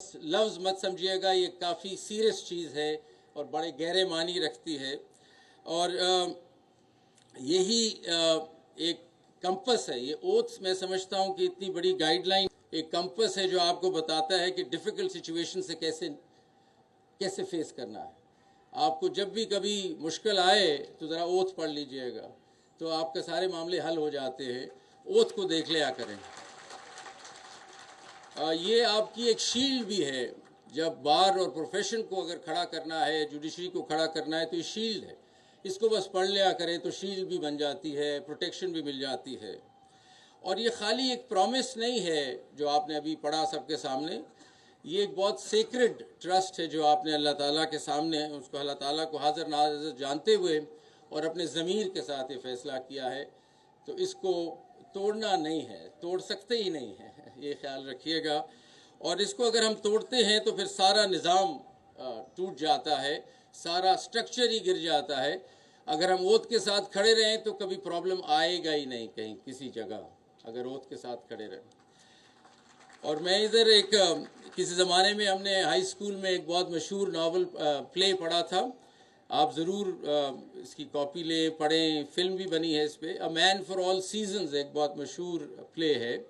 लफ्ज़ मत समझिएगा, ये काफ़ी सीरियस चीज़ है और बड़े गहरे मानी रखती है। और यही एक कंपस है, ये ओथ्स मैं समझता हूँ कि इतनी बड़ी गाइडलाइन एक कंपस है जो आपको बताता है कि डिफ़िकल्ट सिचुएशन से कैसे फेस करना है। आपको जब भी कभी मुश्किल आए तो ज़रा ओथ पढ़ लीजिएगा, तो आपके सारे मामले हल हो जाते हैं। ओथ को देख लिया करें। ये आपकी एक शील्ड भी है। जब बार और प्रोफेशन को अगर खड़ा करना है, जुडिशरी को खड़ा करना है, तो ये शील्ड है। इसको बस पढ़ लिया करें तो शील्ड भी बन जाती है, प्रोटेक्शन भी मिल जाती है। और ये खाली एक प्रॉमिस नहीं है जो आपने अभी पढ़ा सबके सामने, ये एक बहुत सेक्रेड ट्रस्ट है जो आपने अल्लाह ताला के सामने उसको अल्लाह ताला को हाज़िर नाज़िर जानते हुए और अपने ज़मीर के साथ ये फ़ैसला किया है। तो इसको तोड़ना नहीं है, तोड़ सकते ही नहीं है, ये ख्याल रखिएगा। और इसको अगर हम तोड़ते हैं तो फिर सारा निज़ाम टूट जाता है, सारा स्ट्रक्चर ही गिर जाता है। अगर हम ओथ के साथ खड़े रहें तो कभी प्रॉब्लम आएगा ही नहीं कहीं किसी जगह, अगर ओथ के साथ खड़े रहें। और मैं इधर एक किसी ज़माने में हमने हाई स्कूल में एक बहुत मशहूर नावल प्ले पढ़ा था, आप ज़रूर इसकी कॉपी ले पढ़ें, फिल्म भी बनी है इस पर। A man for all seasons एक बहुत मशहूर प्ले है,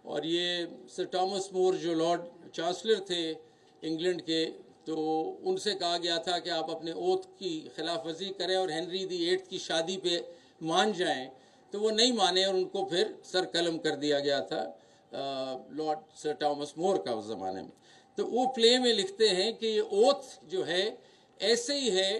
और ये सर थॉमस मोर जो लॉर्ड चांसलर थे इंग्लैंड के, तो उनसे कहा गया था कि आप अपने ओथ की खिलाफ वर्जी करें और हेनरी VIII की शादी पे मान जाएं। तो वो नहीं माने और उनको फिर सर कलम कर दिया गया था लॉर्ड सर थॉमस मोर का उस ज़माने में। तो वो प्ले में लिखते हैं कि ये ओथ जो है ऐसे ही है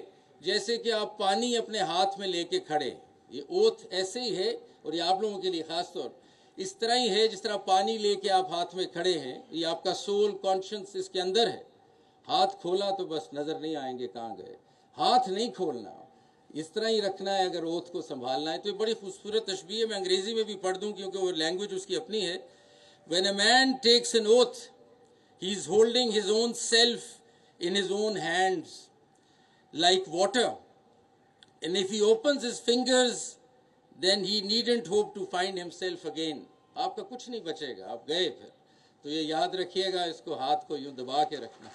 जैसे कि आप पानी अपने हाथ में लेके खड़े। ये ओथ ऐसे ही है, और ये आप लोगों के लिए ख़ास तौर इस तरह ही है जिस तरह पानी लेके आप हाथ में खड़े हैं। ये आपका सोल कॉन्शियस इसके अंदर है। हाथ खोला तो बस नज़र नहीं आएंगे कहाँ गए, हाथ नहीं खोलना, इस तरह ही रखना है अगर ओथ को संभालना है। तो ये बड़ी खूबसूरत तशबीह है, मैं अंग्रेज़ी में भी पढ़ दूँ क्योंकि वो लैंग्वेज उसकी अपनी है। When a man takes an oath, he is holding his own self in his own hands like water, and if he opens his fingers then he needn't hope to find himself again. आपका कुछ नहीं बचेगा, आप गए फिर। तो ये याद रखिएगा, इसको हाथ को यूं दबा के रखना।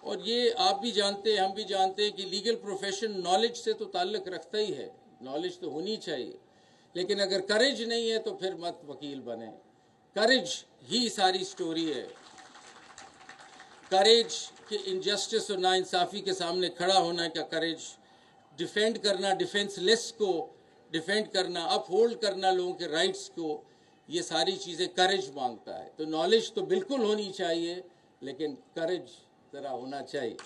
और ये आप भी जानते हैं, हम भी जानते हैं कि लीगल प्रोफेशन नॉलेज से तो ताल्लुक़ रखता ही है, नॉलेज तो होनी चाहिए, लेकिन अगर करेज नहीं है तो फिर मत वकील बने। करेज ही सारी स्टोरी है। करेज कि इनजस्टिस और नाइंसाफ़ी के सामने खड़ा होना का करेज, डिफेंड करना, डिफेंसलेस को डिफेंड करना, अपहोल्ड करना लोगों के राइट्स को, ये सारी चीज़ें करेज मांगता है। तो नॉलेज तो बिल्कुल होनी चाहिए, लेकिन करेज ज़रा होना चाहिए।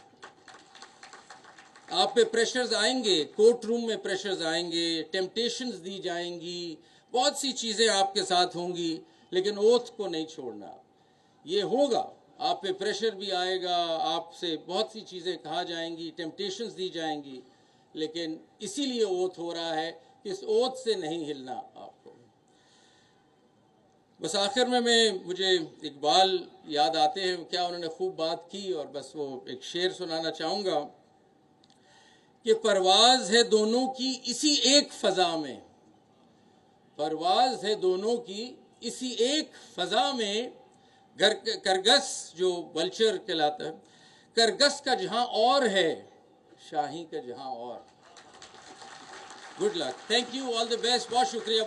आप पे प्रेशर्स आएंगे, कोर्ट रूम में प्रेशर्स आएंगे, टेम्पटेशंस दी जाएंगी, बहुत सी चीज़ें आपके साथ होंगी, लेकिन ओथ को नहीं छोड़ना। ये होगा, आप पे प्रेशर भी आएगा, आपसे बहुत सी चीज़ें कहा जाएंगी, टेम्पटेशंस दी जाएंगी, लेकिन इसीलिए ओथ हो रहा है कि इस ओथ से नहीं हिलना आपको। बस आखिर में मुझे इकबाल याद आते हैं, क्या उन्होंने खूब बात की, और बस वो एक शेर सुनाना चाहूँगा कि परवाज़ है दोनों की इसी एक फ़ज़ा में, परवाज़ है दोनों की इसी एक फ़ज़ा में, करगस जो वल्चर कहलाता है, करगस का जहाँ और है, शाही का जहाँ और। Good luck, thank you, all the best, बहुत शुक्रिया।